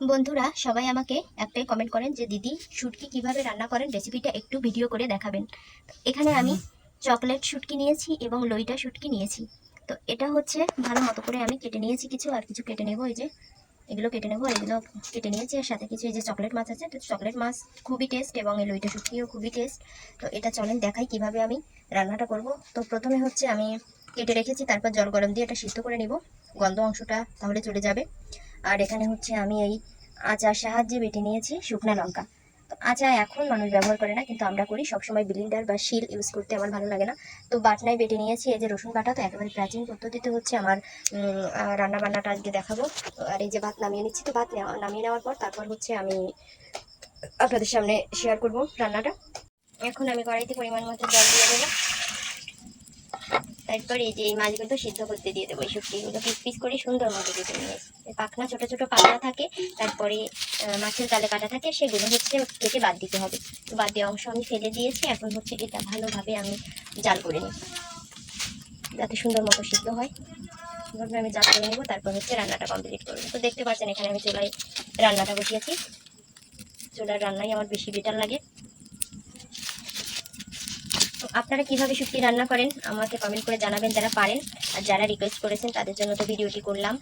বন্ধুরা সবাই আমাকে একটাই কমেন্ট করেন যে দিদি শুটকি কিভাবে রান্না করেন রেসিপিটা একটু ভিডিও করে দেখাবেন। এখানে আমি চকলেট শুটকি নিয়েছি এবং লইটা শুটকি নিয়েছি। তো এটা হচ্ছে ভালো মতো করে আমি কেটে নিয়েছি, কিছু আর কিছু কেটে নেবো। এই যে এগুলো কেটে নেবো, এগুলো কেটে নিয়েছি। আর সাথে কিছু এই যে চকলেট মাছ আছে, তো চকলেট মাছ খুবই টেস্ট এবং এই লইটা শুটকিও খুবই টেস্ট। তো এটা চলেন দেখাই কিভাবে আমি রান্নাটা করব। তো প্রথমে হচ্ছে আমি কেটে রেখেছি, তারপর জল গরম দিয়ে এটা সিদ্ধ করে নিব, গন্ধ অংশটা তাহলে চলে যাবে। আর এখানে হচ্ছে আমি এই আচার সাহায্যে বেটে নিয়েছি শুকনো লঙ্কা। তো আচা এখন মানুষ ব্যবহার করে না, কিন্তু আমরা করি সবসময়। ব্লেন্ডার বা শিল ইউজ করতে আমার ভালো লাগে না, তো বাটনায় বেটে নিয়েছি। এই যে রসুন বাটা, তো একেবারে প্রাচীন পদ্ধতিতে হচ্ছে আমার রান্না বান্নাটা আজকে দেখাবো। আর এই যে ভাত নামিয়ে নিচ্ছি, তো ভাত নামিয়ে নেওয়ার পর তারপর হচ্ছে আমি আপনাদের সামনে শেয়ার করব রান্নাটা। এখন আমি কড়াইতে পরিমাণ মতো জল দিয়ে দেবো, তারপর এই যে এই মাছগুলো সিদ্ধ করতে দিয়ে দেবো। এই শুটকিগুলো পিস পিস করে সুন্দর মতো কেটে নিয়ে পাখনা ছোট ছোট পাখনা থাকে, তারপরে মাছের গালে কাটা থাকে, সেগুলো হচ্ছে কেটে বাদ দিতে হবে। তো বাদ দেওয়া অংশ আমি ফেলে দিয়েছি। এখন হচ্ছে এটা ভালোভাবে আমি জাল করে নিই যাতে সুন্দর মতো সিদ্ধ হয়। এভাবে আমি জাল করে নেবো, তারপর হচ্ছে রান্নাটা কমপ্লিট করবো। তো দেখতে পাচ্ছেন এখানে আমি চুলায় রান্নাটা বসিয়েছি। চুলার রান্নাই আমার বেশি বেটার লাগে। তো আপনারা কিভাবে শুটকি রান্না করেন আমাকে কমেন্ট করে জানাবেন যারা পারেন, আর যারা রিকোয়েস্ট করেছেন তাদের জন্য তো ভিডিওটি করলাম।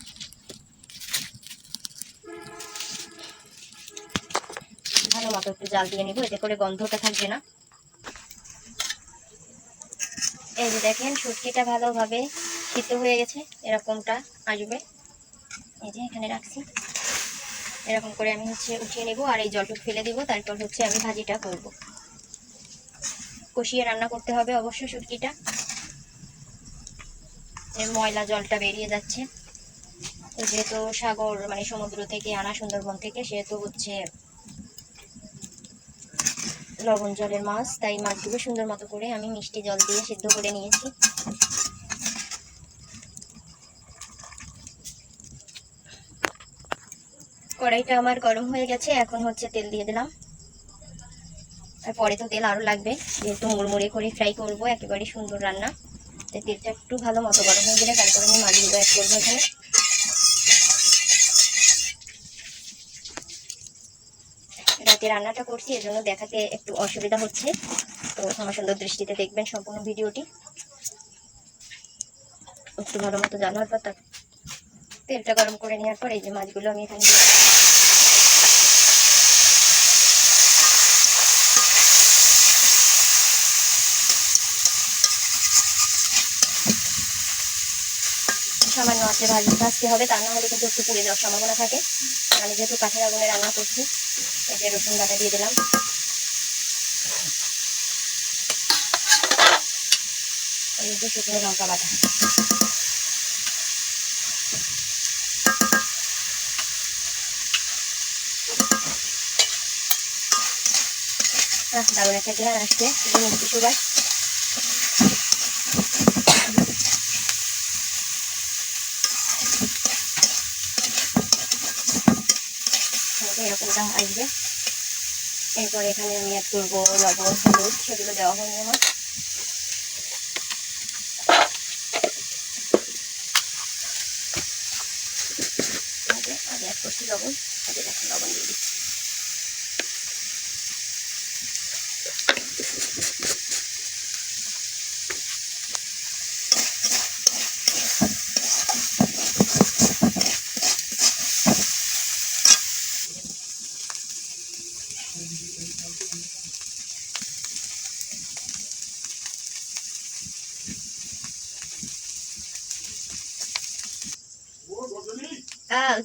ভালো মতো একটু জাল দিয়ে নিব, এতে করে গন্ধটা থাকবে না। এই যে দেখেন শুটকিটা ভালোভাবে সিদ্ধ হয়ে গেছে, এরকমটা আসবে। এই যে এখানে রাখছি, এরকম করে আমি হচ্ছে উঠিয়ে নেব আর এই জলটুকু ফেলে দিব। তারপর হচ্ছে আমি ভাজিটা করব। কষিয়ে রান্না করতে হবে অবশ্যই শুটকিটা, এর ময়লা জলটা বেরিয়ে যাচ্ছে। যেহেতু সাগর মানে সমুদ্র থেকে আনা, সুন্দরবন থেকে, সেহেতু হচ্ছে লবণ জলের মাছ, তাই মাছগুলো সুন্দর মতো করে আমি মিষ্টি জল দিয়ে সিদ্ধ করে নিয়েছি। কড়াইটা আমার গরম হয়ে গেছে, এখন হচ্ছে তেল দিয়ে দিলাম। আর পরে তো তেল আরও লাগবে, যেহেতু মুড়মুড়ে করে ফ্রাই করবো, একেবারে সুন্দর রান্না। তাই তেলটা একটু ভালো মতো গরম হয়ে গেলে তারপরে আমি মাছগুলো অ্যাড করবো এখানে। রাতে রান্নাটা করছি, এজন্য দেখাতে একটু অসুবিধা হচ্ছে, তো আমার সুন্দর দৃষ্টিতে দেখবেন সম্পূর্ণ ভিডিওটি। একটু ভালো মতো জানার পর তেলটা গরম করে নেওয়ার পর এই যে মাছগুলো আমি এখানে সামান্য আছে ভাজতে হবে, তা না হলে কিন্তু একটু পুড়ে যাওয়ার সম্ভাবনা থাকে। আমি যেহেতু কাঠের আগুনে রান্না করছি, এই যে রসুন বাটা দিয়ে দিলাম, এই যে শুকনো লঙ্কা বাটা। দারুণ একটা ঘ্রাণ আসছে, মিষ্টি সুবাস। এরকমটা আসবে। এরপর এখানে আমি অ্যাড করবো লবণ, হলুদ, সেগুলো দেওয়া হয়নি আমার। আগে অ্যাড করছি লবণ, আগে দেখুন লবণ দিয়ে দিচ্ছি।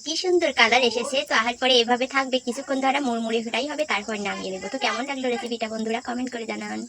কি সুন্দর কালার এসেছে। তো আহার পরে এভাবে থাকবে কিছুক্ষণ ধরে, মুড়মুড়ে ফ্রাই হবে, তারপর নামিয়ে নেবো। তো কেমন লাগলো রেসিপিটা বন্ধুরা কমেন্ট করে জানান।